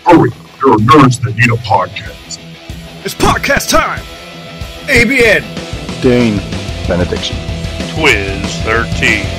Hurry, there are nerds that need a podcast. It's podcast time! ABN! Dane Benediction. Twiz 13.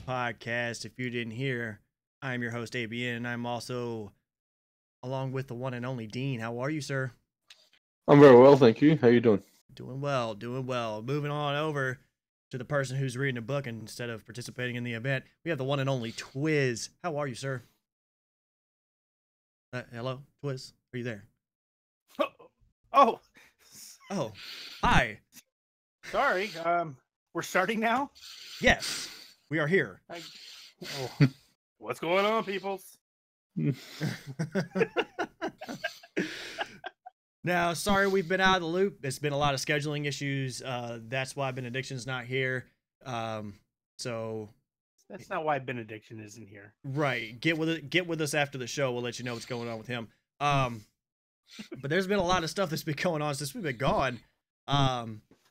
Podcast. If you didn't hear, I'm your host ABN, and I'm also along with the one and only Dean. How are you, sir? I'm very well, thank you. How you doing? Doing well. Moving on over to the person who's reading a book instead of participating in the event. We have the one and only Twiz. How are you, sir? Hello, Twiz. Are you there? Oh, hi. Sorry. We're starting now? Yes. We are here. What's going on, peoples? Now, sorry we've been out of the loop. There's been a lot of scheduling issues. That's why Benediction's not here. So that's not why Benediction isn't here. Right. Get with us after the show. We'll let you know what's going on with him. But there's been a lot of stuff that's been going on since we've been gone. A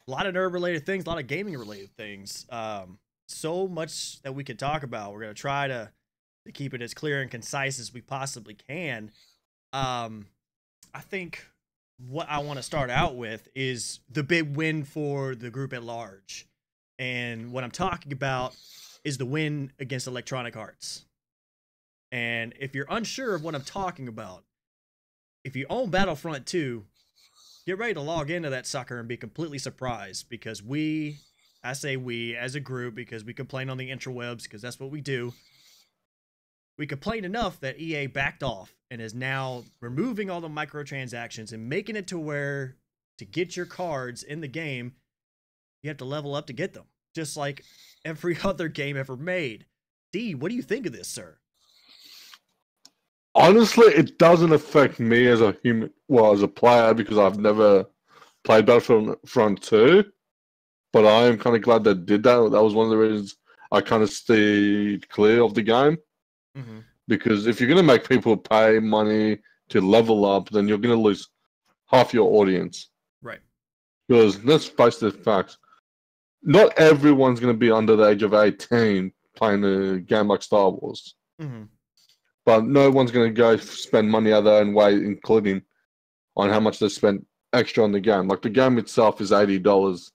lot of nerd related things, a lot of gaming related things. So much that we could talk about. We're going to try to keep it as clear and concise as we possibly can. I think what I want to start out with is the big win for the group at large. And what I'm talking about is the win against Electronic Arts. And if you're unsure of what I'm talking about, if you own Battlefront 2, get ready to log into that sucker and be completely surprised, because I say we as a group because we complain on the interwebs because that's what we do. We complained enough that EA backed off and is now removing all the microtransactions and making it to where to get your cards in the game, you have to level up to get them, just like every other game ever made. D, what do you think of this, sir? Honestly, it doesn't affect me as a as a player, because I've never played Battlefront 2. But I am kind of glad they did that. That was one of the reasons I kind of stayed clear of the game. Mm-hmm. Because if you're going to make people pay money to level up, then you're going to lose half your audience. Right. Because let's face the facts. Not everyone's going to be under the age of 18 playing a game like Star Wars. Mm-hmm. But no one's going to go spend money out of their own way, including on how much they spent extra on the game. Like, the game itself is $80.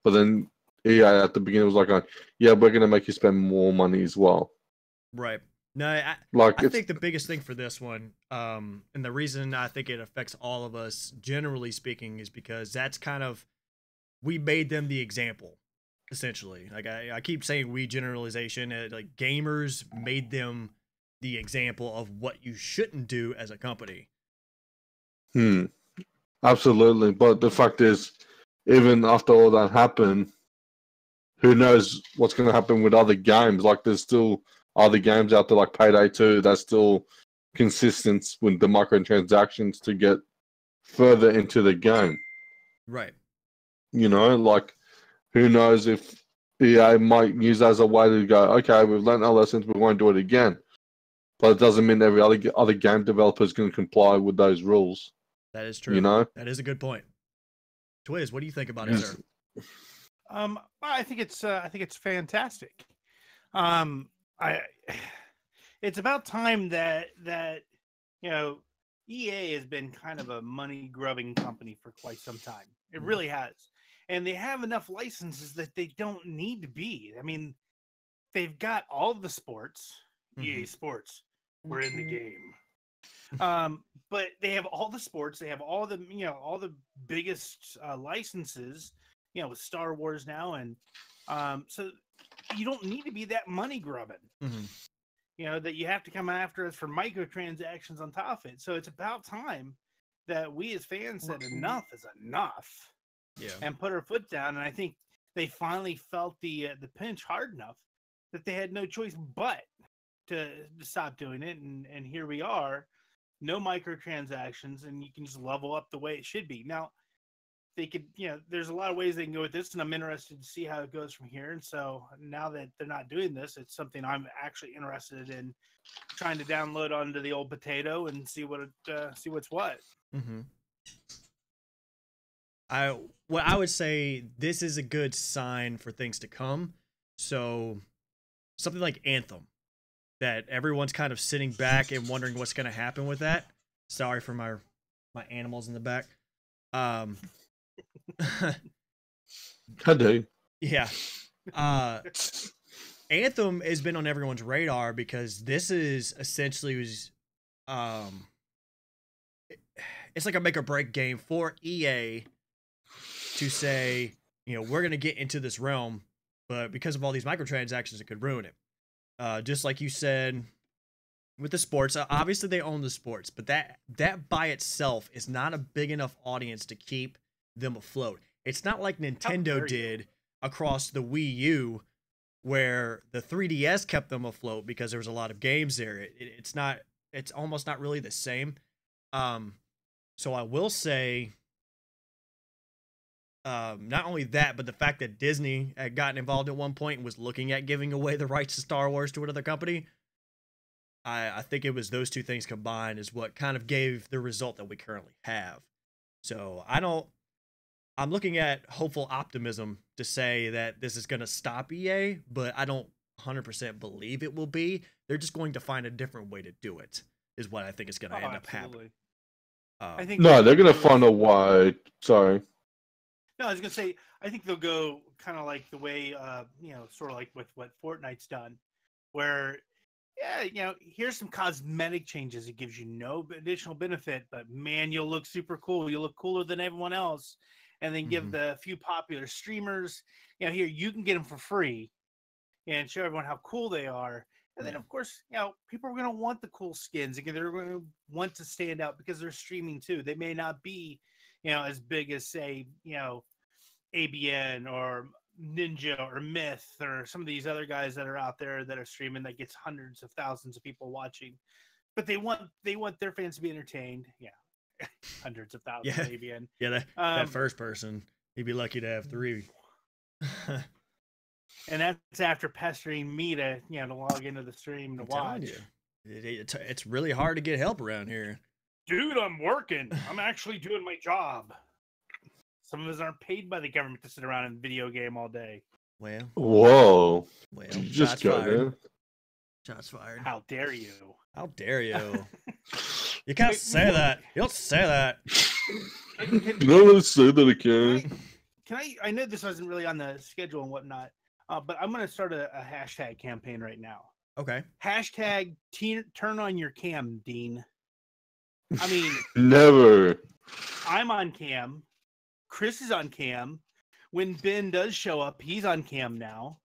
But then EA at the beginning was like, yeah, we're going to make you spend more money as well. Right. No, I think the biggest thing for this one, and the reason I think it affects all of us, generally speaking, is because that's kind of, we made them the example, essentially. Like, I keep saying we, generalization, like gamers made them the example of what you shouldn't do as a company. Absolutely. But the fact is, even after all that happened, who knows what's going to happen with other games? Like, there's still other games out there like Payday 2 that's still consistent with the microtransactions to get further into the game. Right. You know, like, who knows if EA might use that as a way to go, okay, we've learned our lessons, we won't do it again. But it doesn't mean every other game developer is going to comply with those rules. That is true. You know? That is a good point. Twiz, what do you think about it, sir? I think it's fantastic. It's about time that EA has been kind of a money grubbing company for quite some time. It really has, and they have enough licenses that they don't need to be. I mean, they've got all the sports. EA Sports, we're in the game. But they have all the sports. They have all the biggest licenses, with Star Wars now, and so you don't need to be that money grubbing. Mm-hmm. That you have to come after us for microtransactions on top of it. So it's about time that we as fans said enough is enough, and put our foot down. And I think they finally felt the pinch hard enough that they had no choice but to stop doing it, and here we are. no microtransactions, and you can just level up the way it should be. Now, they could, there's a lot of ways they can go with this, and I'm interested to see how it goes from here. And so now that they're not doing this, it's something I'm actually interested in trying to download onto the old potato and see what's what. Mm-hmm. I would say this is a good sign for things to come. So something like Anthem, that everyone's kind of sitting back and wondering what's going to happen with that. Sorry for my animals in the back. I do. Yeah. Anthem has been on everyone's radar because this is essentially it's like a make or break game for EA to say, we're going to get into this realm, but because of all these microtransactions, it could ruin it. Just like you said with the sports, obviously they own the sports, but that by itself is not a big enough audience to keep them afloat. It's not like Nintendo did across the Wii U, where the 3DS kept them afloat because there was a lot of games there. It's almost not really the same. So I will say, not only that, but the fact that Disney had gotten involved at one point and was looking at giving away the rights to Star Wars to another company. I think it was those two things combined is what kind of gave the result that we currently have. So I'm looking at hopeful optimism to say that this is going to stop EA, but I don't 100% believe it will be. They're just going to find a different way to do it, is what I think is going to end up happening. I think they're going to find a way. Sorry. No, I was going to say, I think they'll go kind of like the way, sort of like with what Fortnite's done, where, here's some cosmetic changes. It gives you no additional benefit, but man, you'll look super cool. You'll look cooler than everyone else. And then give the few popular streamers, here, you can get them for free and show everyone how cool they are. And then, of course, people are going to want the cool skins. They're going to want to stand out because they're streaming too. They may not be, as big as, say, ABN or Ninja or Myth or some of these other guys that are out there that are streaming that gets hundreds of thousands of people watching. But they want their fans to be entertained. Yeah. Hundreds of thousands, ABN. Yeah, that first person, he'd be lucky to have 3. And that's after pestering me to log into the stream to watch. It's really hard to get help around here. Dude, I'm working. I'm actually doing my job. Some of us aren't paid by the government to sit around and video game all day. Well. Whoa. Well, just go there. Shots fired. How dare you? How dare you? You can't say that. You don't say that. No, let's say that again. I know this wasn't really on the schedule and whatnot, but I'm going to start a hashtag campaign right now. Okay. Hashtag turn on your cam, Dean. I mean, never. I'm on cam. Chris is on cam. When Ben does show up, he's on cam now.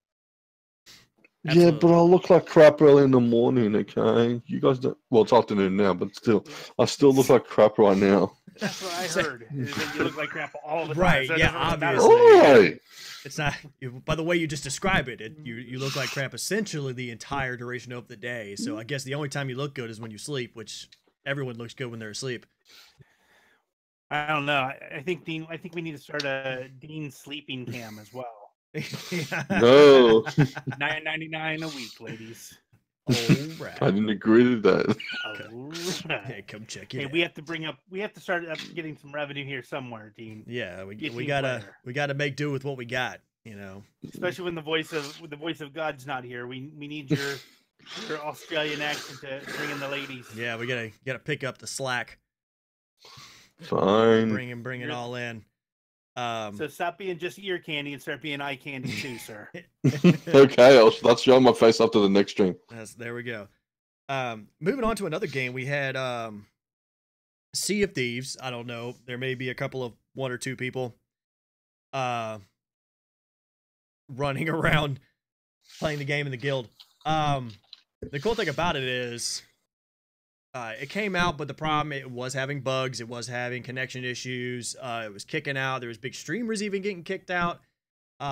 Absolutely. Yeah, but I look like crap early in the morning, okay? You guys don't... Well, it's afternoon now, but still. I still look like crap right now. That's what I heard. Is that you look like crap all the time. Right, So yeah, obviously. Right. It's not... By the way you just describe it, you look like crap essentially the entire duration of the day. So I guess the only time you look good is when you sleep, which everyone looks good when they're asleep. I don't know. I think we need to start a Dean sleeping cam as well. No. $9.99 a week, ladies. All right. I didn't agree with that. All right. Hey, come check it. Hey, out. we have to start getting some revenue here somewhere, Dean. Yeah, we gotta make do with what we got, Especially when the voice of God's not here. We need your Australian accent to bring in the ladies. Yeah, we gotta pick up the slack. Fine. Bring it all in. So stop being just ear candy and start being eye candy too, sir. Okay, that's showing my face after the next stream. There we go. Moving on to another game, we had Sea of Thieves. I don't know. There may be a couple of 1 or 2 people running around playing the game in the guild. The cool thing about it is it came out, but the problem, it was having bugs. It was having connection issues. It was kicking out. There was big streamers even getting kicked out,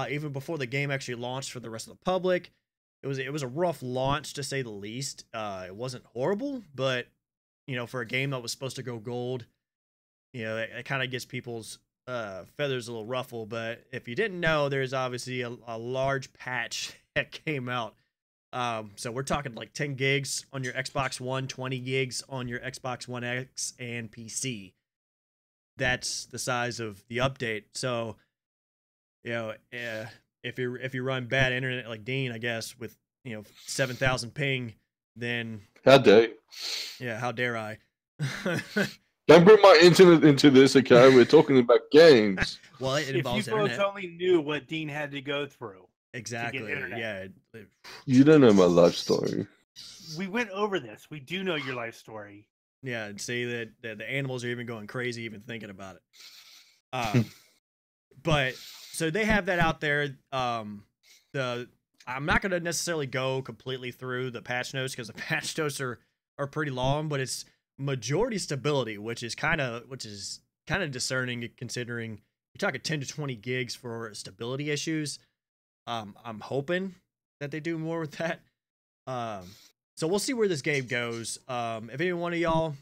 even before the game actually launched for the rest of the public. It was a rough launch, to say the least. It wasn't horrible, but for a game that was supposed to go gold, it kind of gets people's feathers a little ruffled. But if you didn't know, there's obviously a large patch that came out. So we're talking like 10 gigs on your Xbox One, 20 gigs on your Xbox One X and PC. That's the size of the update. So, if you run bad internet like Dean, I guess, with 7,000 ping, then How dare you? Yeah, how dare I? Don't bring my internet into this, okay? We're talking about games. Well, it If you involves folks internet. only knew what Dean had to go through. Exactly. internet. Yeah. You don't know my life story. We went over this. We do know your life story. Yeah, and see that the animals are even going crazy even thinking about it. But so they have that out there. I'm not going to necessarily go completely through the patch notes because the patch notes are pretty long, but it's majority stability, which is kind of discerning considering you're talking 10 to 20 gigs for stability issues. I'm hoping that they do more with that. So we'll see where this game goes. If any one of y'all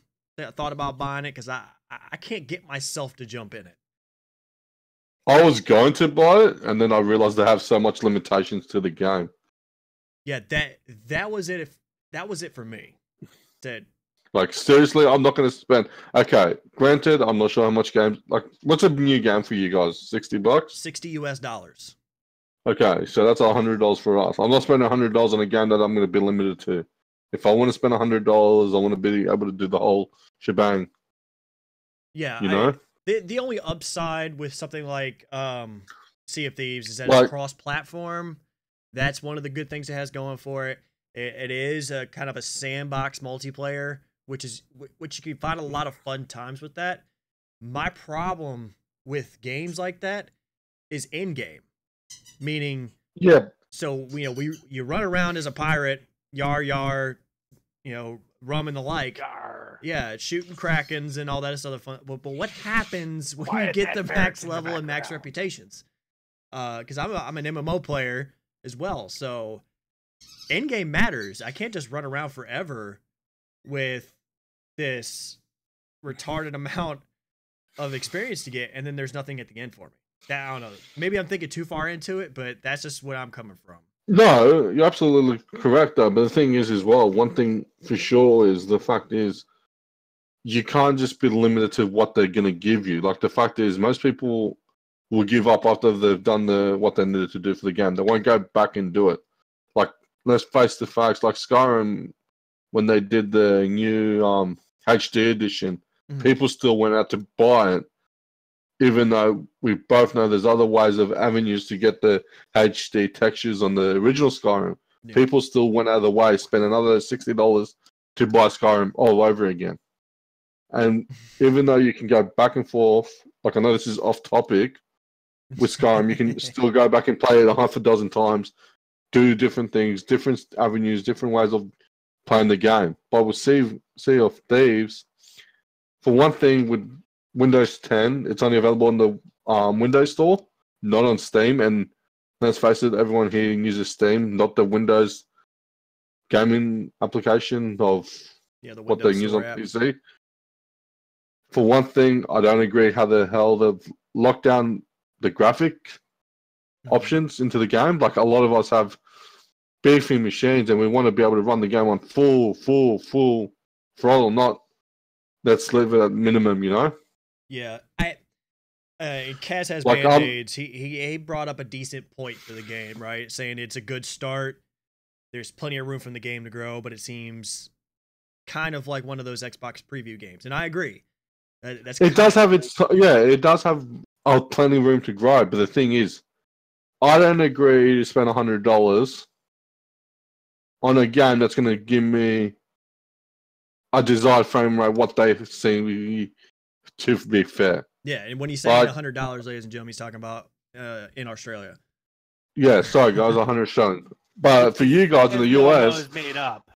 thought about buying it, because I can't get myself to jump in it. I was going to buy it, and then I realized they have so much limitations to the game. Yeah, that was it. That was it for me. That Like, seriously, I'm not going to spend... Okay, granted, I'm not sure how much games... Like, what's a new game for you guys? $60? $60 US. Okay, so that's $100 for us. I'm not spending $100 on a game that I'm going to be limited to. If I want to spend $100, I want to be able to do the whole shebang. Yeah, You know? The only upside with something like Sea of Thieves is that Like- it's cross-platform. That's one of the good things it has going for it. It is a kind of a sandbox multiplayer, which you can find a lot of fun times with that. My problem with games like that is in-game, meaning Yeah. so you run around as a pirate, yar, rum and the like. Gar. Yeah, shooting krakens and all that is other fun. But what happens when Why you is get that the ferret max in the level and max background? reputations? Because I'm an MMO player as well, so end game matters. I can't just run around forever with this retarded amount of experience to get, and then there's nothing at the end for me. I don't know. Maybe I'm thinking too far into it, but that's just where I'm coming from. No, you're absolutely correct, though. But the thing is, as well, one thing for sure is the fact is you can't just be limited to what they're going to give you. Like, the fact is, most people will give up after they've done what they needed to do for the game. They won't go back and do it. Like, let's face the facts. Like Skyrim, when they did the new HD edition, Mhm. people still went out to buy it, even though we both know there's other ways of avenues to get the HD textures on the original Skyrim. Yeah. People still went out of the way, spent another $60 to buy Skyrim all over again. And even though you can go back and forth, like, I know this is off topic, with Skyrim, you can still go back and play it a half a dozen times, do different things, different avenues, different ways of playing the game. But with Sea of Thieves, for one thing, with Windows 10, it's only available on the Windows Store, not on Steam. And let's face it, everyone here uses Steam, not the Windows gaming application of Yeah, the what they Windows use on Store app. PC. For one thing, I don't agree how the hell they've locked down the graphic Mhm. options into the game. Like, a lot of us have beefy machines and we want to be able to run the game on full throttle, not let's leave it at minimum, you know? Yeah, Kaz has Like, Band-Aids. He brought up a decent point for the game, right? Saying it's a good start. There's plenty of room for the game to grow, but it seems kind of like one of those Xbox preview games, and I agree. It does have plenty of room to grow, but the thing is, I don't agree to spend $100 on a game that's going to give me a desired frame rate, what they seem to be fair. Yeah, and when he's saying $100, ladies and gentlemen, he's talking about in Australia. Yeah, sorry guys, 100 shown. But for you guys in the We all know US, it's made up.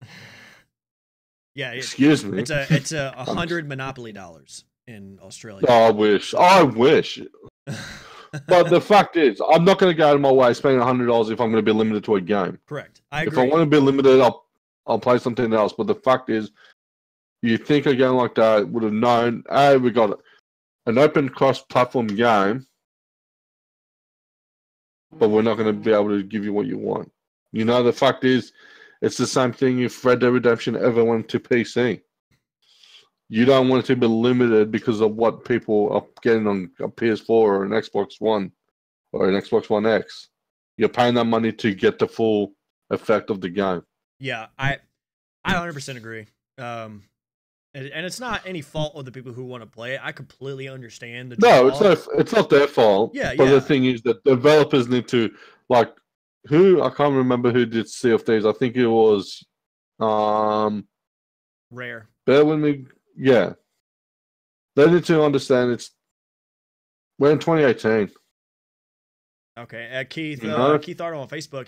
Yeah, excuse me. it's a 100 Monopoly dollars in Australia. I wish. But the fact is, I'm not going to go out of my way spending $100 if I'm going to be limited to a game. Correct. I If agree. I want to be limited, I'll play something else. But the fact is, you think a game like that would have known, hey, we got an open cross-platform game, but we're not going to be able to give you what you want. You know, the fact is, it's the same thing if Red Dead Redemption ever went to PC. You don't want it to be limited because of what people are getting on a PS4 or an Xbox One or an Xbox One X. You're paying that money to get the full effect of the game. Yeah, I 100% agree. And it's not any fault of the people who want to play it. I completely understand the No, draw. it's not their fault. Yeah, But yeah. the thing is that developers need to, like, I can't remember who did Sea of Thieves. I think it was Rare. bear with me. Yeah. They need to understand we're in 2018. Okay, Keith You know? Keith Arnold on Facebook,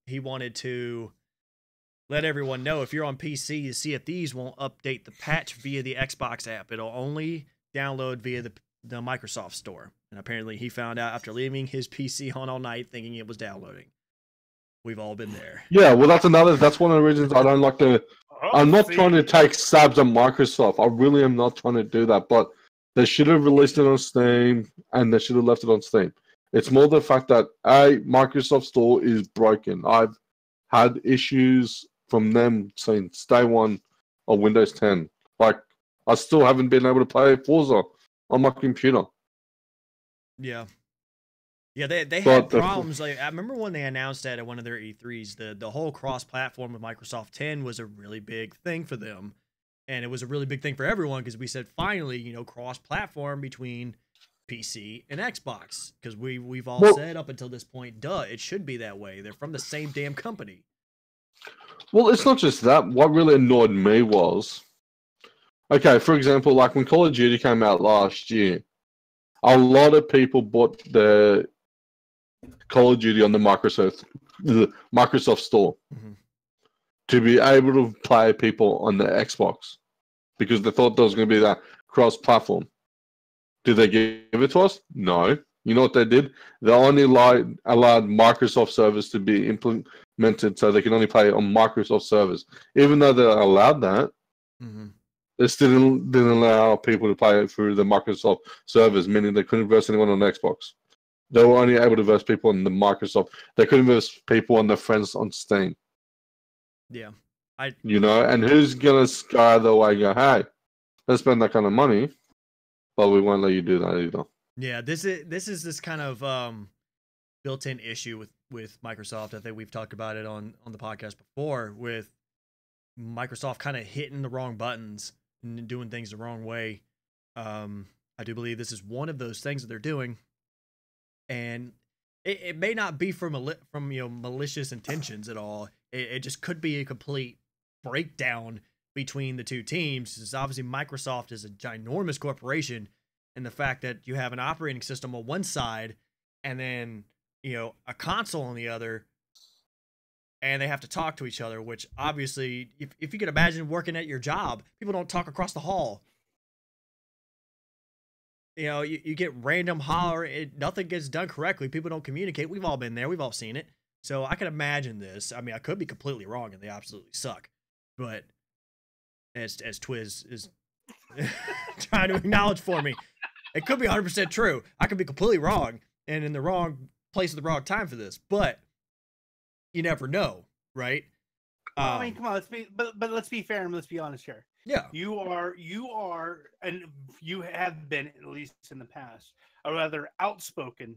he wanted to let everyone know if you're on PC, Sea of Thieves won't update the patch via the Xbox app. It'll only download via the Microsoft Store. And apparently he found out after leaving his PC on all night thinking it was downloading. We've all been there. Yeah, well, that's one of the reasons I don't like to. I'm not trying to take stabs at Microsoft. I really am not trying to do that. But they should have released it on Steam, and they should have left it on Steam. It's more the fact that Microsoft Store is broken. I've had issues from them since day one of Windows 10. Like, I still haven't been able to play Forza on my computer. Yeah. Yeah, they had problems. Like, I remember when they announced that at one of their E3s, the whole cross-platform with Microsoft 10 was a really big thing for them. And it was a really big thing for everyone because we said, finally, cross-platform between PC and Xbox. Because we've all said up until this point, duh, it should be that way. They're from the same damn company. Well, it's not just that. What really annoyed me was, okay, for example, like when Call of Duty came out last year, a lot of people bought the Call of Duty on the Microsoft Store to be able to play people on the Xbox because they thought there was going to be that cross-platform. Did they give it to us? No. You know what they did? They only allowed Microsoft servers to be implemented so they can only play on Microsoft servers. Even though they allowed that, they still didn't allow people to play it through the Microsoft servers, meaning they couldn't verse anyone on Xbox. They were only able to verse people on the Microsoft. They couldn't verse people on their friends on Steam. Yeah. And who's going to go the way and go, hey, let's spend that kind of money, but we won't let you do that either. Yeah, this is this kind of built-in issue with Microsoft. I think we've talked about it on the podcast before with Microsoft kind of hitting the wrong buttons and doing things the wrong way. I do believe this is one of those things that they're doing, and it may not be from malicious intentions at all. It just could be a complete breakdown between the two teams. Because obviously Microsoft is a ginormous corporation, and the fact that you have an operating system on one side and then a console on the other, and they have to talk to each other, which obviously, if you could imagine working at your job, people don't talk across the hall. You get random holler, nothing gets done correctly. People don't communicate. We've all been there. We've all seen it. So I can imagine this. I mean, I could be completely wrong and they absolutely suck. But as Twiz is trying to acknowledge for me, it could be 100% true. I could be completely wrong and in the wrong place at the wrong time for this. But you never know, right? I mean, come on, but let's be fair and let's be honest here. Yeah. You are, and you have been, at least in the past, a rather outspoken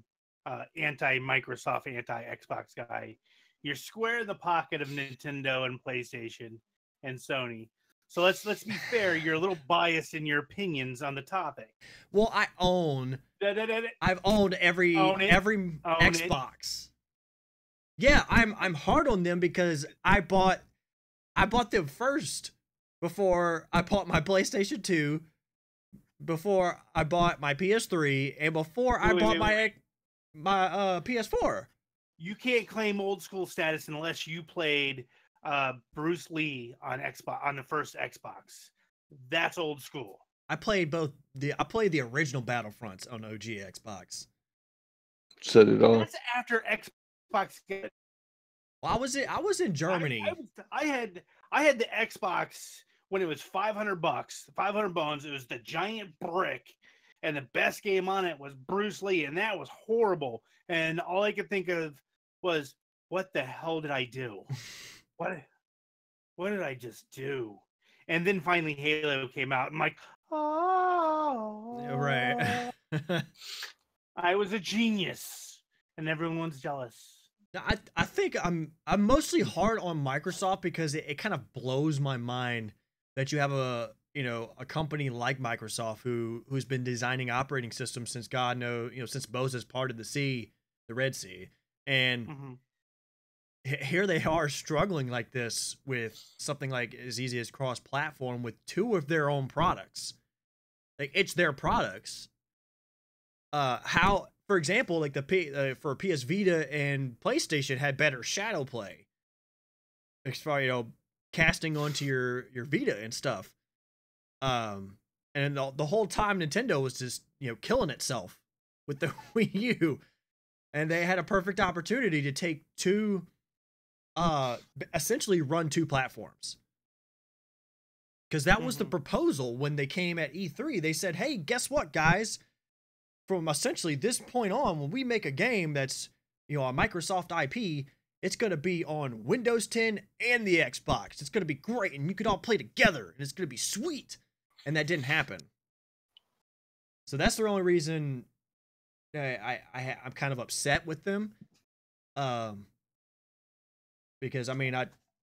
anti-Microsoft, anti-Xbox guy. You're square in the pocket of Nintendo and PlayStation and Sony. So let's be fair. You're a little biased in your opinions on the topic. Well, I've owned every Xbox. Yeah, I'm hard on them because I bought them first before I bought my PlayStation 2, before I bought my PS3, and before I bought my PS4. You can't claim old school status unless you played Bruce Lee on Xbox, on the first Xbox. That's old school. I played the original Battlefronts on OG Xbox. Set it off. That's after Xbox. Well, I was in Germany. I had the Xbox when it was $500, 500 bones. It was the giant brick, and the best game on it was Bruce Lee, and that was horrible. And all I could think of was, what the hell did I do? What did I just do? And then finally Halo came out. I'm like, oh, Right. I was a genius, and everyone's jealous. I think I'm mostly hard on Microsoft because it kind of blows my mind that you have a company like Microsoft who's been designing operating systems since God knows, since Moses parted the Red Sea, and here they are struggling like this with something like as easy as cross-platform with two of their own products. Like, it's their products. How, for example, like for PS Vita and PlayStation had better shadow play, as far casting onto your Vita and stuff. And the whole time Nintendo was just killing itself with the Wii U, and they had a perfect opportunity to take two, essentially run two platforms. Because that was the proposal when they came at E3. They said, hey, guess what, guys? From essentially this point on, when we make a game that's, a Microsoft IP, it's going to be on Windows 10 and the Xbox. It's going to be great, and you can all play together, and it's going to be sweet. And that didn't happen. So that's the only reason I'm kind of upset with them. Because I mean, I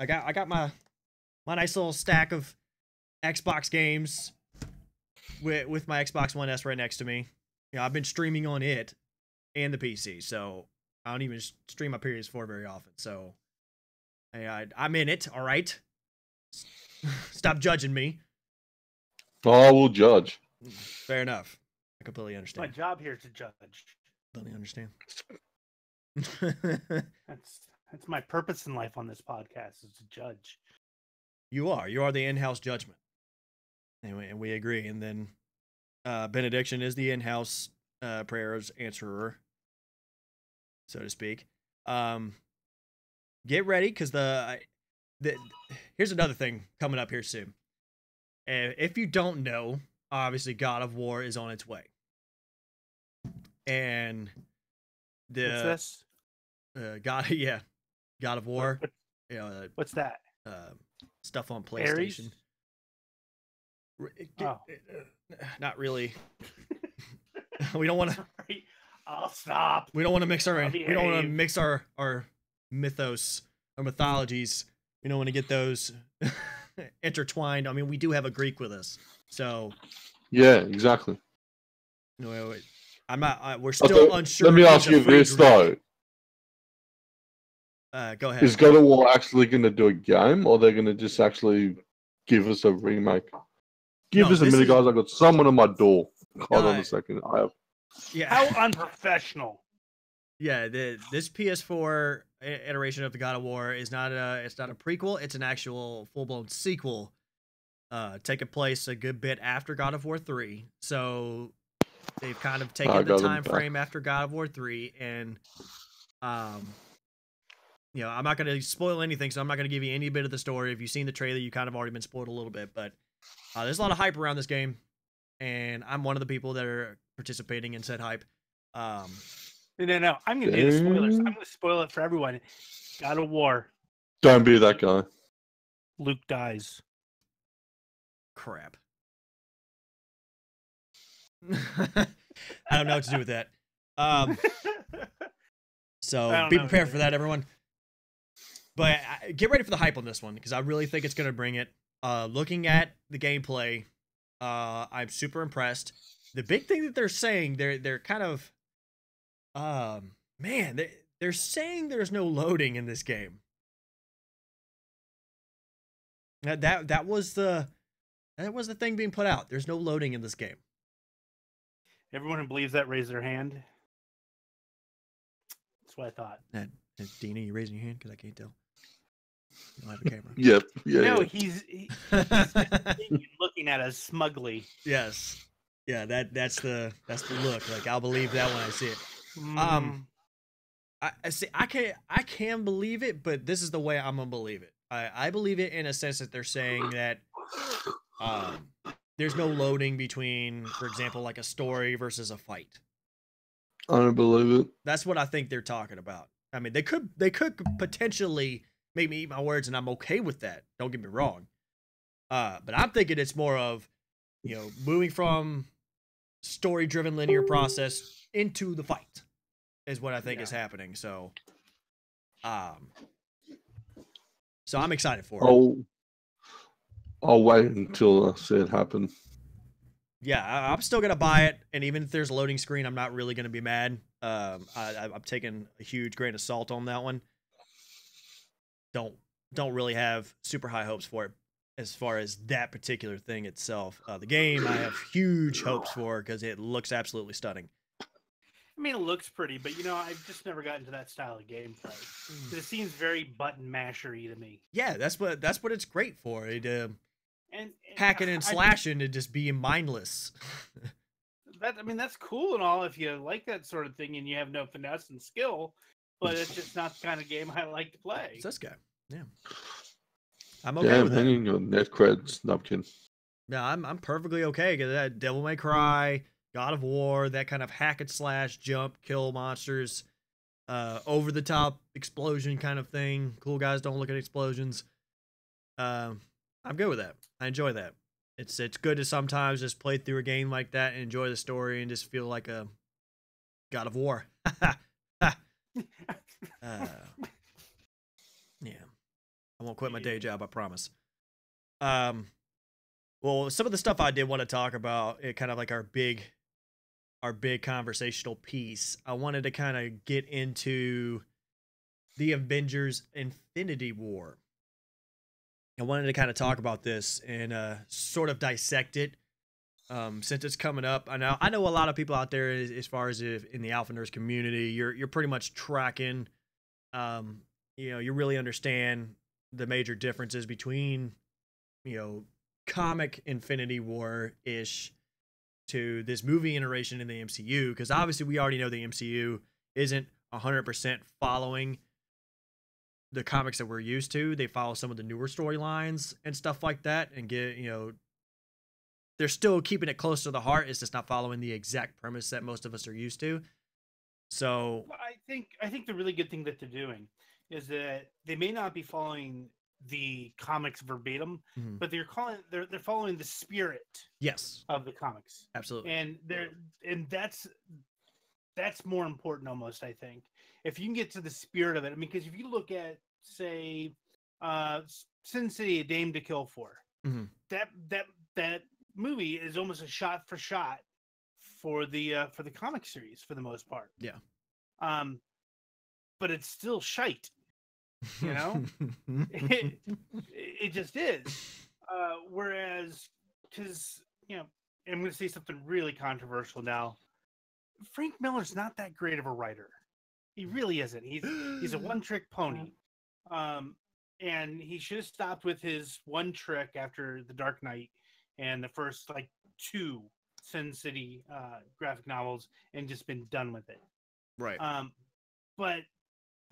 got my nice little stack of Xbox games with my Xbox One S right next to me. I've been streaming on it and the PC, so I don't even stream my PS4 very often. So I'm in it, all right? Stop judging me. I will judge. Fair enough. I completely understand. My job here to judge. Completely understand. That's my purpose in life on this podcast, is to judge. You are the in-house judgment. Anyway, and we agree. And then benediction is the in-house prayers answerer, so to speak. Get ready, because here's another thing coming up here soon. If you don't know, obviously God of War is on its way, and what's this? God of War. What's that? Stuff on PlayStation. Not really. We don't want to. I'll stop. We don't want to mix our mythos or mythologies. We don't want to get those intertwined. I mean, we do have a Greek with us, so yeah, exactly. No, I'm not. We're still unsure. Let me ask you this though. Go ahead. Is God of War actually going to do a game, or they're going to just actually give us a remake? Give us a minute, guys. I've got someone on my door. Hold on a second. I have. Yeah. How unprofessional. Yeah, this PS4 iteration of the God of War is not a prequel. It's an actual full-blown sequel, taking place a good bit after God of War 3. So they've kind of taken the time frame after God of War 3, and I'm not going to spoil anything, so I'm not going to give you any bit of the story. If you've seen the trailer, you kind of already been spoiled a little bit, but there's a lot of hype around this game, and I'm one of the people that are participating in said hype. No. I'm going to do the spoilers. I'm going to spoil it for everyone. God of War. Don't be that guy. Luke dies. Crap. I don't know what to do with that. So be prepared for that, everyone. But get ready for the hype on this one, because I really think it's going to bring it. Looking at the gameplay, I'm super impressed. The big thing that they're saying, they're kind of, they're saying there's no loading in this game. That was the thing being put out. There's no loading in this game. Everyone who believes that, raise their hand. That's what I thought. Dina, you raising your hand? Because I can't tell. You don't have a camera. Yep. Yeah. No, he's looking at us smugly. Yes. Yeah, that's the look. Like, I'll believe that when I see it. I see. I can believe it, but this is the way I'm gonna believe it. I believe it in a sense that they're saying that There's no loading between, for example, like a story versus a fight. I don't believe it. That's what I think they're talking about. I mean, they could potentially make me eat my words, and I'm okay with that. Don't get me wrong. But I'm thinking it's more of, moving from story-driven linear process into the fight is what I think is happening. So I'm excited for it. I'll wait until I see it happen. Yeah, I'm still gonna buy it, and even if there's a loading screen, I'm not really gonna be mad. I'm taking a huge grain of salt on that one. Don't really have super high hopes for it as far as that particular thing itself. The game I have huge hopes for because it looks absolutely stunning. I mean, it looks pretty, but I've just never gotten to that style of gameplay. It seems very button mashery to me. Yeah, that's what it's great for. It and hacking and slashing and just being mindless. That's cool and all if you like that sort of thing and you have no finesse and skill, but it's just not the kind of game I like to play. It's this guy. Yeah. I'm okay with that. Hanging your net creds, Nupkin. Yeah, I'm perfectly okay because that Devil May Cry, God of War, that kind of hack and slash, jump, kill monsters, over the top explosion kind of thing. Cool guys don't look at explosions. I'm good with that. I enjoy that. It's good to sometimes just play through a game like that and enjoy the story and just feel like a God of War. Yeah. I won't quit my day job, I promise. Well, some of the stuff I did want to talk about, it kind of like our big conversational piece. I wanted to kind of get into the Avengers Infinity War. I wanted to kind of talk about this and sort of dissect it since it's coming up. I know a lot of people out there, as far as in the Alpha Nerds community, you're pretty much tracking. You really understand the major differences between, comic Infinity War-ish to this movie iteration in the MCU, because obviously we already know the MCU isn't 100% following the comics that we're used to. They follow some of the newer storylines and stuff like that, and they're still keeping it close to the heart. It's just not following the exact premise that most of us are used to. So I think the really good thing that they're doing is that they may not be following the comics verbatim, but they're following the spirit of the comics. Absolutely. And that's more important almost, I think. If you can get to the spirit of it, because if you look at, say, Sin City: A Dame to Kill For, that movie is almost a shot for shot for the comic series for the most part. Yeah. But it's still shite. It just is. Whereas, because I'm going to say something really controversial now. Frank Miller's not that great of a writer. He really isn't. He's a one-trick pony. And he should have stopped with his one trick after The Dark Knight and the first two Sin City graphic novels and just been done with it. Right. But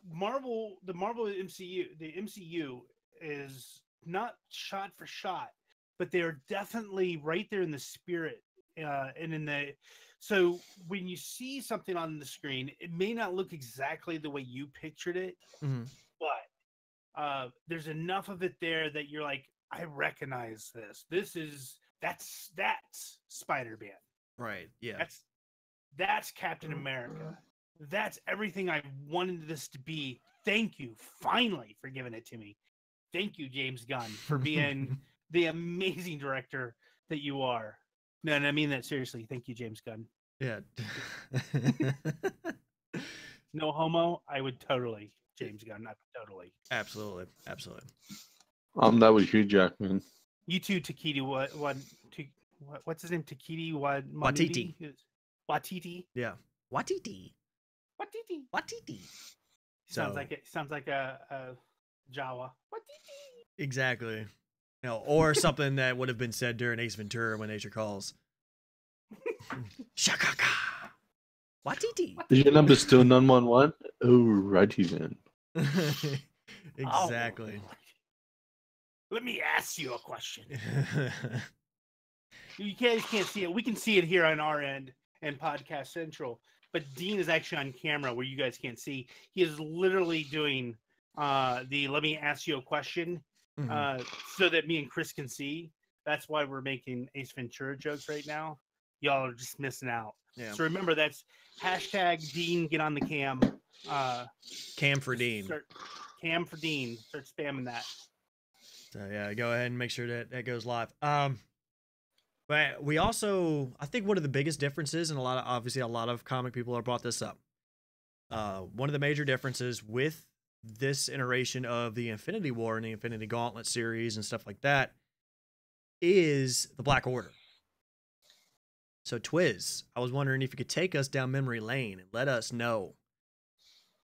the Marvel MCU is not shot for shot, but they're definitely right there in the spirit and in the. So when you see something on the screen, it may not look exactly the way you pictured it, but there's enough of it there that you're like, I recognize this. That's Spider-Man. Right. Yeah. That's Captain America. That's everything I wanted this to be. Thank you, finally, for giving it to me. Thank you, James Gunn, for being the amazing director that you are. No, and I mean that seriously. Thank you, James Gunn. Yeah. No homo. I would totally. James Gunn, not totally. Absolutely. Absolutely. That was Hugh Jackman. You too, Takiti. What's his name? Takiti Watiti. Watiti. Yeah. Watiti. Sounds like a Jawa. Watiti. Exactly. Or something that would have been said during Ace Ventura: When Nature Calls. Shakaka. Watiti. Is your number still 911? Oh, righty then. Exactly. Let me ask you a question. You guys can't see it. We can see it here on our end and Podcast Central. But Dean is actually on camera where you guys can't see. He is literally doing the let me ask you a question so that me and Chris can see. That's why we're making Ace Ventura jokes right now. Y'all are just missing out. Yeah. So remember, that's hashtag Dean get on the cam. Cam for Dean. Cam for Dean. Start spamming that. So yeah, go ahead and make sure that goes live. But we also, I think one of the biggest differences, and obviously a lot of comic people have brought this up. One of the major differences with this iteration of the Infinity War and the Infinity Gauntlet series and stuff like that is the Black Order. So Twiz, I was wondering if you could take us down memory lane and let us know,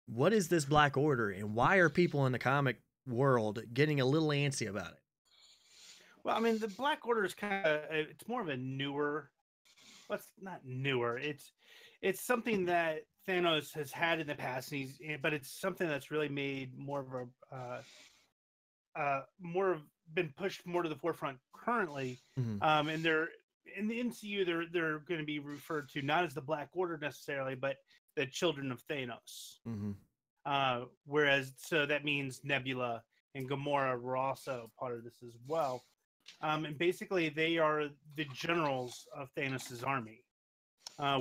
what is this Black Order and why are people in the comic world getting a little antsy about it? Well, I mean, the Black Order is kind of, it's more of a newer, well, it's not newer. It's something that Thanos has had in the past, and but it's something that's really made more of a, been pushed more to the forefront currently. And they're, in the MCU, they're going to be referred to not as the Black Order necessarily, but the Children of Thanos. Whereas, so that means Nebula and Gamora were also part of this as well. And basically, they are the generals of Thanos' army.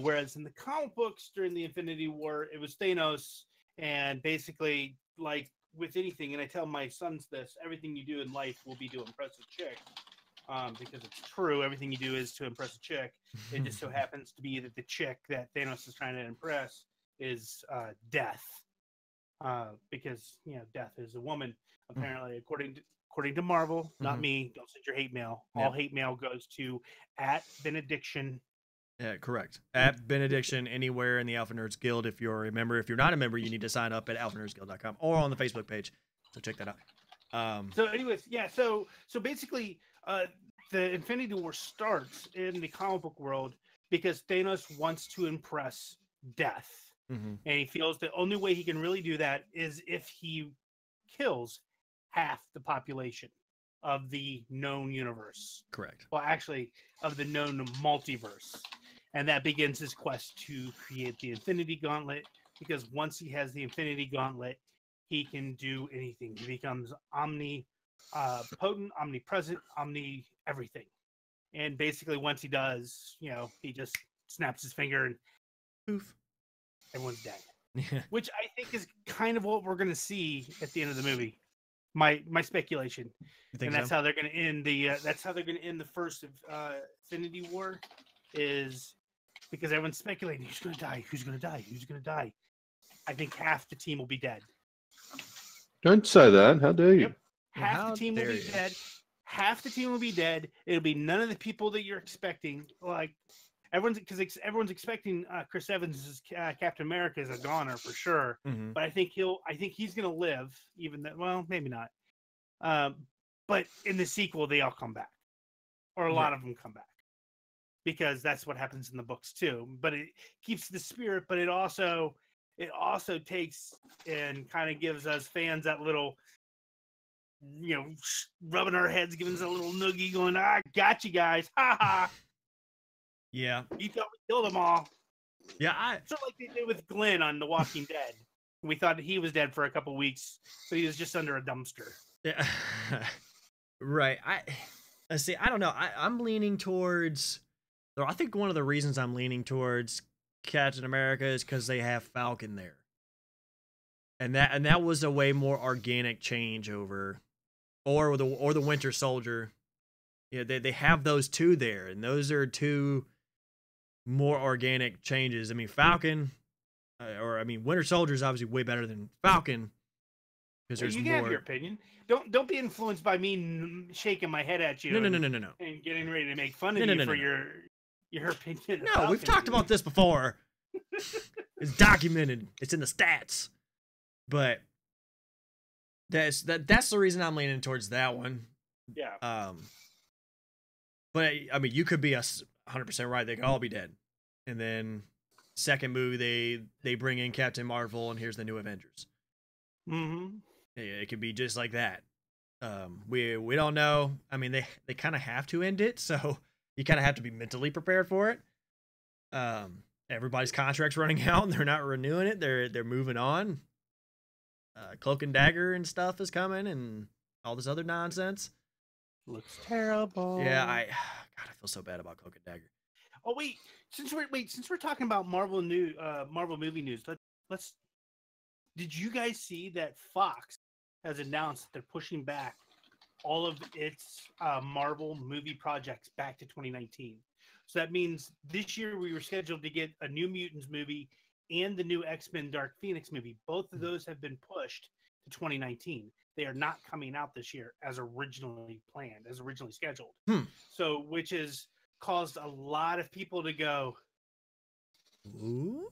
Whereas in the comic books during the Infinity War, it was Thanos, and basically, like with anything, and I tell my sons this, everything you do in life will be to impress a chick. Because it's true, everything you do is to impress a chick. It just so happens to be that the chick that Thanos is trying to impress is Death. Because, Death is a woman, apparently, according to Marvel, not me. Don't send your hate mail. All hate mail goes to @Benediction. Yeah, correct. @Benediction anywhere in the Alpha Nerds Guild. If you're a member, if you're not a member, you need to sign up at alphanerdsguild.com or on the Facebook page. So check that out. So, anyways, yeah. So basically, the Infinity War starts in the comic book world because Thanos wants to impress Death, and he feels the only way he can really do that is if he kills half the population of the known universe. Correct. Well, actually, of the known multiverse. And that begins his quest to create the Infinity Gauntlet, because once he has the Infinity Gauntlet, he can do anything. He becomes omnipotent, omnipresent, everything. And basically, once he does, he just snaps his finger and poof, everyone's dead. Yeah. Which I think is kind of what we're going to see at the end of the movie. My speculation, and that's how they're going to end the. That's how they're going to end the first Infinity War, is because everyone's speculating who's going to die, who's going to die, who's going to die. I think half the team will be dead. Don't say that. How dare you? Yep. Half the team will be dead. Half the team will be dead. It'll be none of the people that you're expecting. Like everyone's expecting Chris Evans as Captain America as a goner for sure. But I think he's gonna live. Even that, well, maybe not. But in the sequel, they all come back, or a lot of them come back, because that's what happens in the books too. But it keeps the spirit. But it also takes and kind of gives us fans that little, rubbing our heads, giving us a little noogie, going, "I got you guys, ha ha." Yeah. You thought we killed them all. Yeah, sort of like they did with Glenn on The Walking Dead. We thought he was dead for a couple weeks, but he was just under a dumpster. Yeah. Right. I see. I don't know. I'm leaning towards. I think one of the reasons I'm leaning towards Captain America is because they have Falcon there, and that was a way more organic changeover, or the Winter Soldier. Yeah, they have those two there, and those are two more organic changes. I mean, Falcon, Winter Soldier is obviously way better than Falcon because there's you more. You have your opinion. Don't be influenced by me shaking my head at you. No. And getting ready to make fun of you for your opinion. No, we've talked about this before. It's documented. It's in the stats. But that's the reason I'm leaning towards that one. Yeah. But I mean, you could be 100% right. They could all be dead, and then second movie they bring in Captain Marvel, and here's the new Avengers. Mm-hmm. Yeah, it could be just like that. We don't know. I mean, they kind of have to end it, so you kind of have to be mentally prepared for it. Everybody's contract's running out, and they're not renewing it. They're moving on. Cloak and Dagger and stuff is coming, and all this other nonsense. Looks terrible. Yeah, I feel so bad about Cloak and Dagger. Oh since we're talking about Marvel movie news, let's. Did you guys see that Fox has announced that they're pushing back all of its Marvel movie projects back to 2019? So that means this year we were scheduled to get a New Mutants movie and the new X-Men Dark Phoenix movie. Both of those have been pushed to 2019. They are not coming out this year as originally planned, as originally scheduled. So, which has caused a lot of people to go, Ooh?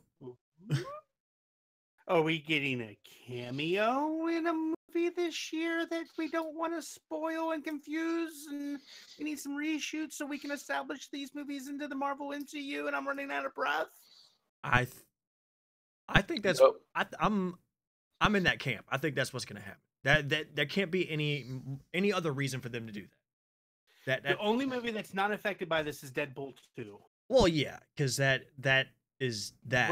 are we getting a cameo in a movie this year that we don't want to spoil and confuse, and we need some reshoots so we can establish these movies into the Marvel MCU, and I'm running out of breath? I think that's I'm in that camp. I think that's what's going to happen. That there can't be any other reason for them to do that. The only movie that's not affected by this is Deadpool 2. Well, yeah, because that is that.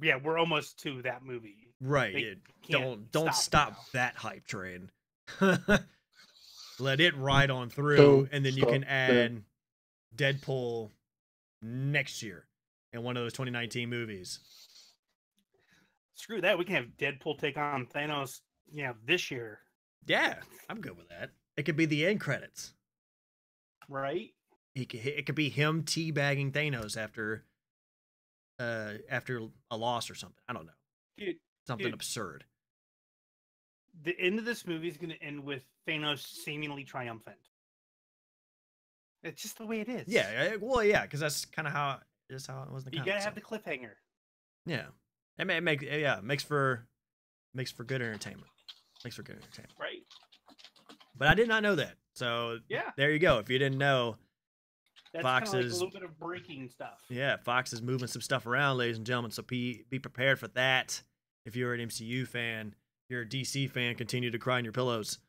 We're almost to that movie. Right. Don't stop that hype train. Let it ride on through, and then you can add Deadpool next year in one of those 2019 movies. Screw that. We can have Deadpool take on Thanos, this year. Yeah, I'm good with that. It could be the end credits. Right? It could be him teabagging Thanos after a loss or something. I don't know. Something absurd. The end of this movie is going to end with Thanos seemingly triumphant. It's just the way it is. Yeah, well, yeah, because that's kind of how it was in the comics. You gotta have the cliffhanger. Yeah, it makes for good entertainment. Makes for good entertainment. Right. But I did not know that. So yeah, there you go. If you didn't know, that's Fox like is a little bit of breaking stuff. Yeah, Fox is moving some stuff around, ladies and gentlemen. So be prepared for that. If you're an MCU fan, if you're a DC fan, continue to cry in your pillows.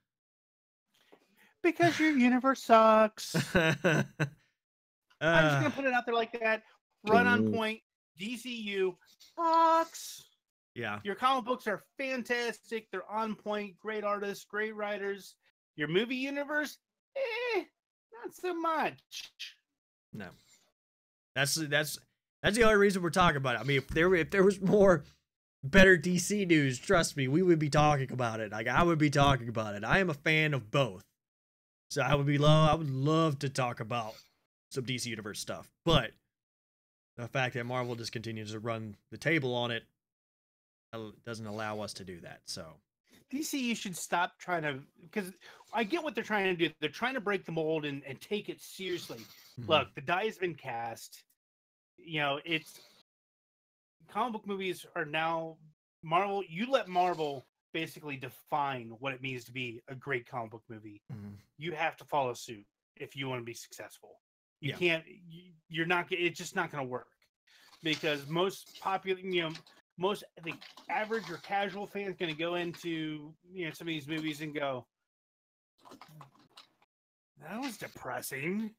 Because your universe sucks. I'm just gonna put it out there like that. Run on point. DCU sucks. Yeah. Your comic books are fantastic. They're on point. Great artists, great writers. Your movie universe, not so much. No. That's the only reason we're talking about it. I mean, if there was more better DC news, trust me, we would be talking about it. Like, I would be talking about it. I am a fan of both. So I would love to talk about some DC Universe stuff. But the fact that Marvel just continues to run the table on it doesn't allow us to do that. So DCU should stop trying to, because I get what they're trying to do. They're trying to break the mold and take it seriously. Mm-hmm. Look, the die has been cast. It's comic book movies are now Marvel. You let Marvel basically define what it means to be a great comic book movie. Mm-hmm. You have to follow suit if you want to be successful. You can't. You're not. It's just not going to work because most popular, the average or casual fan is going to go into some of these movies and go, that was depressing.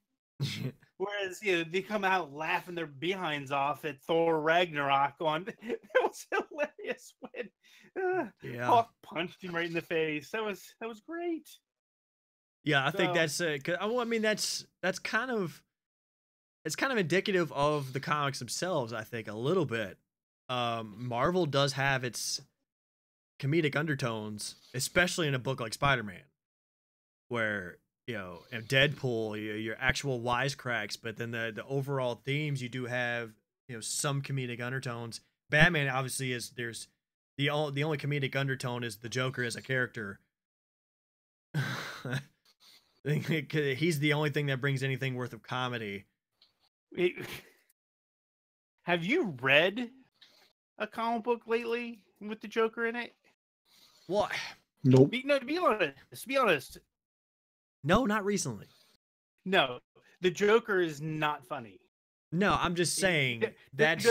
Whereas they come out laughing their behinds off at Thor Ragnarok going, that was hilarious when Hawk punched him right in the face. That was great. Yeah, I think that's that's kind of indicative of the comics themselves. I think a little bit. Marvel does have its comedic undertones, especially in a book like Spider-Man, where and Deadpool, your actual wisecracks, but then the overall themes you do have some comedic undertones. Batman obviously there's the only comedic undertone is the Joker as a character. He's the only thing that brings anything worth of comedy. Have you read a comic book lately with the Joker in it? What? Nope. To be honest. No, not recently. No, the Joker is not funny. No, I'm just saying that's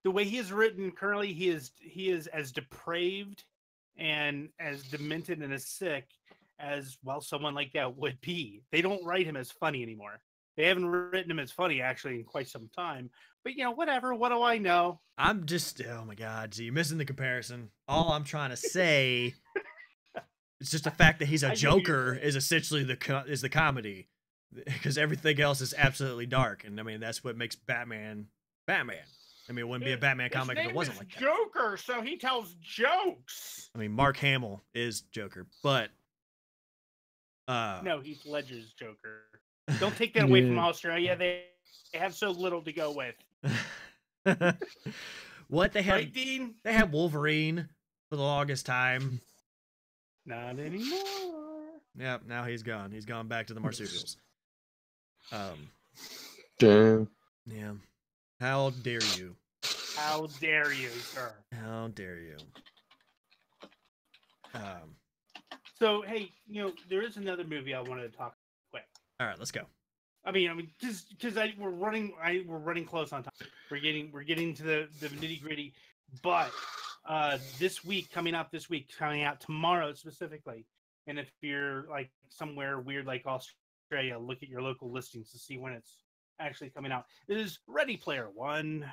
the way he is written currently. He is as depraved and as demented and as sick as well someone like that would be. They don't write him as funny anymore. They haven't written him as funny actually in quite some time. But whatever. What do I know? I'm just, oh my God, so you're missing the comparison. All I'm trying to say is just the fact that he's a Joker is essentially the comedy, because everything else is absolutely dark, and I mean that's what makes Batman Batman. I mean, it wouldn't be a Batman comic if it wasn't like that. Joker, so he tells jokes. I mean, Mark Hamill is Joker, but no, Heath Ledger's Joker. Don't take that away from Australia. They have so little to go with. What they had? Right, Dean? They had Wolverine for the longest time. Not anymore. Yep, now he's gone. He's gone back to the marsupials. Damn. Yeah. How dare you? How dare you, sir? How dare you? So hey, there is another movie I wanted to talk quick. All right, let's go. I mean, because we're running close on time. We're getting to the nitty gritty, but coming out tomorrow specifically. And if you're like somewhere weird like Australia, look at your local listings to see when it's actually coming out. It is Ready Player One.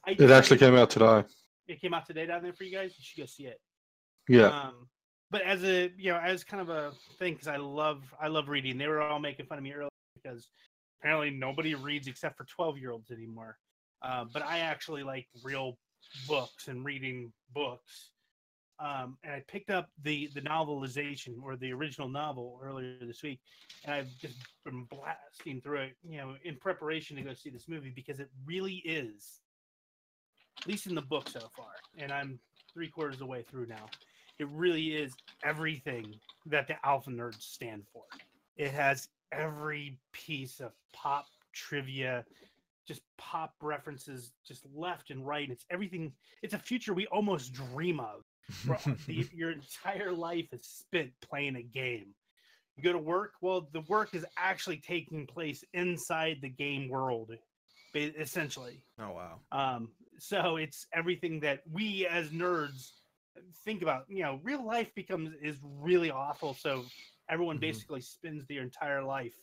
It actually came out today. It came out today down there for you guys. You should go see it. Yeah. But as as kind of a thing, because I love reading. They were all making fun of me earlier because apparently nobody reads except for 12-year-olds anymore. But I actually like real books and reading books. And I picked up the novelization or the original novel earlier this week, and I've just been blasting through it, in preparation to go see this movie because it really is, at least in the book so far, and I'm 3/4 of the way through now. It really is everything that the Alpha Nerds stand for. It has every piece of pop trivia, just pop references, just left and right. It's everything. It's a future we almost dream of. Your entire life is spent playing a game. You go to work. Well, the work is actually taking place inside the game world, essentially. Oh wow. So it's everything that we as nerds think about. Real life is really awful. So everyone basically spends their entire life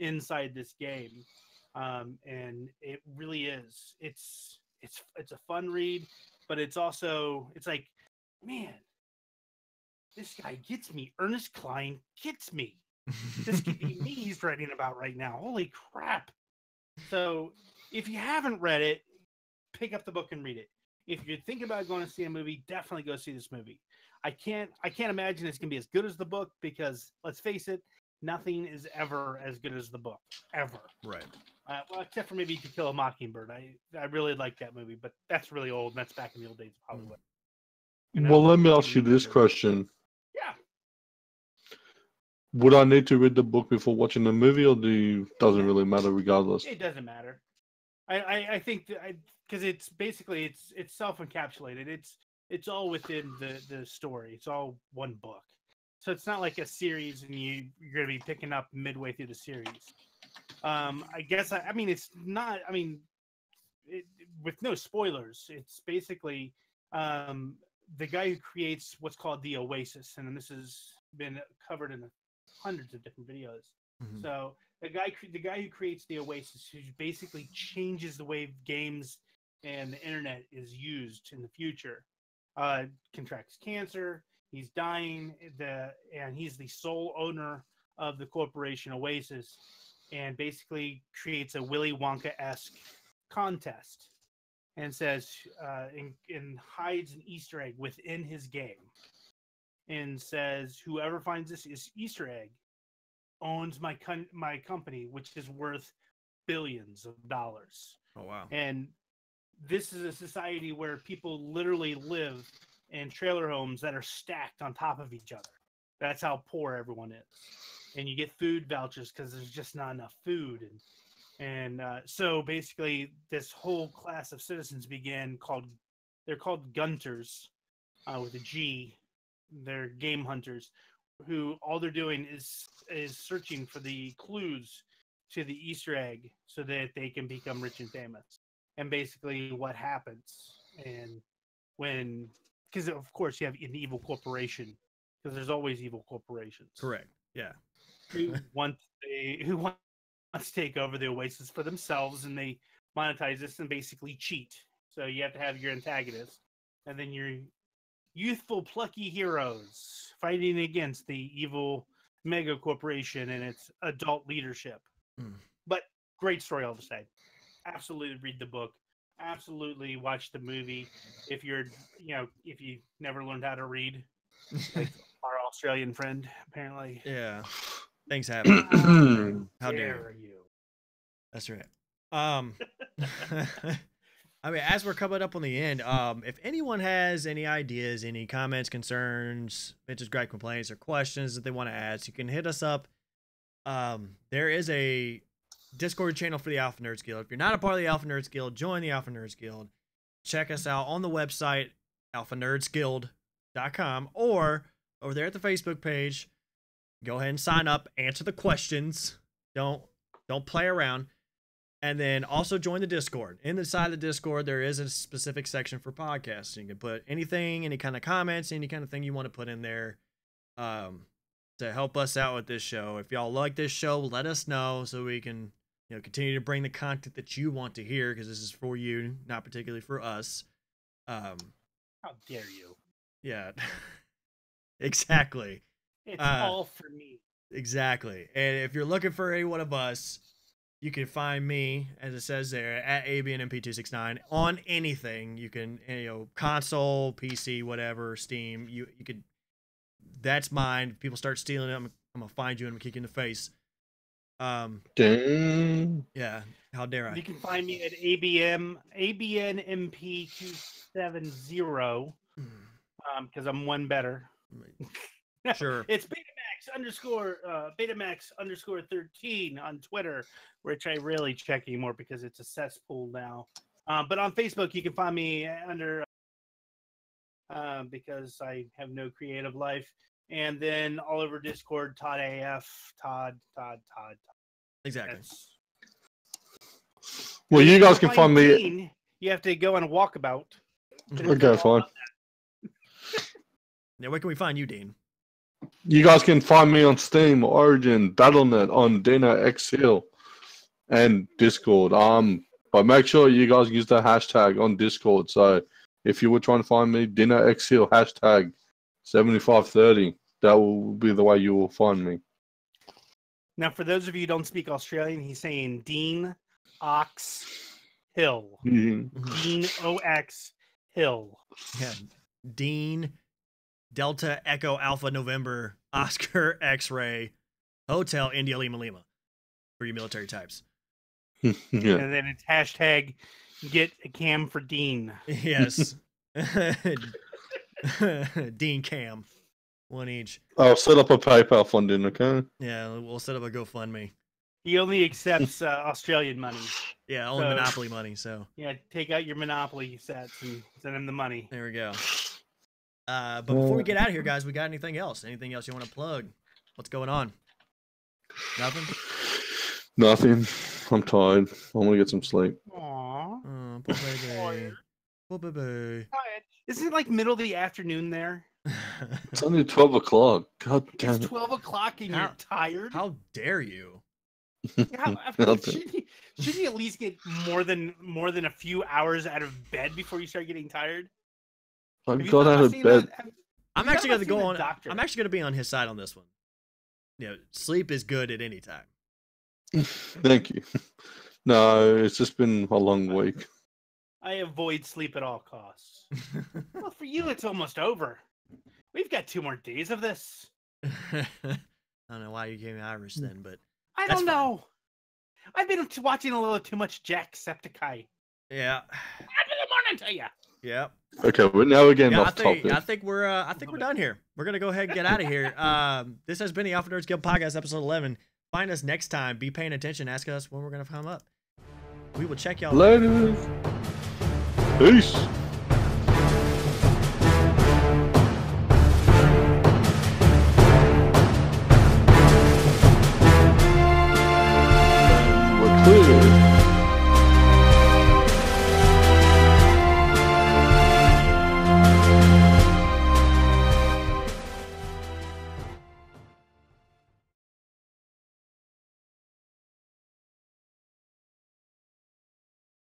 inside this game, and it really is. It's a fun read, but it's like, man, this guy gets me. Ernest Cline gets me. This could be me he's writing about right now. Holy crap. So if you haven't read it, pick up the book and read it. If you're thinking about going to see a movie, definitely go see this movie. I can't imagine it's going to be as good as the book because, let's face it, nothing is ever as good as the book. Ever. Right. Well, except for maybe To Kill a Mockingbird. I really like that movie, but that's really old, and that's back in the old days of Hollywood. Well, let me ask you this question. Yeah. Would I need to read the book before watching the movie, or doesn't really matter regardless? It doesn't matter. I think because it's basically it's self-encapsulated. It's all within the story. It's all one book. So it's not like a series and you're going to be picking up midway through the series. I guess I mean it's not. I mean, with no spoilers, it's basically the guy who creates what's called the Oasis, and this has been covered in hundreds of different videos. Mm-hmm. So the guy who creates the Oasis, who basically changes the way games and the internet is used in the future, contracts cancer. He's dying, and he's the sole owner of the corporation Oasis, and basically creates a Willy Wonka-esque contest, and says, and hides an Easter egg within his game, and says, whoever finds this Easter egg owns my company, which is worth billions of dollars. Oh wow! And this is a society where people literally live in trailer homes that are stacked on top of each other. That's how poor everyone is. And you get food vouchers because there's just not enough food. And so basically this whole class of citizens they're called Gunters, with a G. They're game hunters who all they're doing is searching for the clues to the Easter egg so that they can become rich and famous. And basically what happens, and because of course you have an evil corporation, because there's always evil corporations. Correct. Yeah. Who want to take over the Oasis for themselves, and they monetize this and basically cheat. So you have to have your antagonist, and then your youthful, plucky heroes fighting against the evil mega corporation and its adult leadership. But great story all the same. Absolutely read the book. Absolutely watch the movie. If you're, if you never learned how to read, like our Australian friend, apparently. Yeah. Things happen. How dare you? That's right. I mean, as we're coming up on the end, if anyone has any ideas, any comments, concerns, bitches, gripe, complaints, or questions that they want to ask, you can hit us up. There is a Discord channel for the Alpha Nerds Guild. If you're not a part of the Alpha Nerds Guild, join the Alpha Nerds Guild. Check us out on the website, alphanerdsguild.com, or over there at the Facebook page. Go ahead and sign up, answer the questions. Don't play around. And then also join the Discord. In the side of the Discord, there is a specific section for podcasts. You can put anything, any kind of comments, any kind of thing you want to put in there to help us out with this show. If y'all like this show, let us know so we can continue to bring the content that you want to hear, because this is for you, not particularly for us. How dare you? Yeah, exactly. It's all for me. Exactly. And if you're looking for any one of us, you can find me, as it says there, at ABNMP269 on anything. You can, console, PC, whatever, Steam. You could. That's mine. If people start stealing it, I'm gonna find you and I'm gonna kick you in the face. Dang. Yeah. How dare I? You can find me at ABNMP270. Because I'm one better. Sure. It's Betamax_13 on Twitter, which I rarely check anymore because it's a cesspool now. But on Facebook, you can find me under because I have no creative life. And then all over Discord, Todd AF, Todd. Exactly. Well, you guys can find me. Dean, you have to go on a walkabout. Okay, fine. Yeah, where can we find you, Dean? You guys can find me on Steam, Origin, Battle.net, on Dino X Hill, and Discord. But make sure you guys use the hashtag on Discord. So if you were trying to find me, Dino X Hill hashtag 7530. That will be the way you will find me. Now, for those of you who don't speak Australian, he's saying Dean Ox Hill. Mm-hmm. Dean OX Hill. Yeah, Dean Delta Echo Alpha November Oscar X-Ray Hotel India Lima Lima for you military types. Yeah. And then it's hashtag get a cam for Dean. Yes. Dean Cam. One each. I'll set up a PayPal funding, okay? Yeah, we'll set up a GoFundMe. He only accepts Australian money. Yeah, only So- Monopoly money, so Yeah, take out your Monopoly sets and send him the money. there we go. But before we get out of here, guys, we got anything else? Anything else you want to plug? What's going on? Nothing? Nothing. I'm tired. I want to get some sleep. Aww. Oh, poor baby. Poor baby. Isn't it like middle of the afternoon there? It's only 12 o'clock. God damn It's it. 12 o'clock and you're tired? How dare you? Shouldn't you at least get more than a few hours out of bed before you start getting tired? I Have you got thought out about of seeing bed. that? I'm You actually gotta going to see go the on. doctor. I'm actually going to be on his side on this one. Sleep is good at any time. Thank you. No, it's just been a long week. I avoid sleep at all costs. Well, for you, it's almost over. We've got 2 more days of this. I don't know why you gave me Irish then, but I That's don't know. I've been watching a little too much Jacksepticeye. yeah, Happy the morning to you. yeah. Okay, we're now getting Yeah, off topic. I think we're done here. We're gonna go ahead and get out of here. This has been the Alpha Nerds Guild Podcast, episode 11. Find us next time. Be paying attention. Ask us when we're gonna come up. We will check y'all Later. Peace.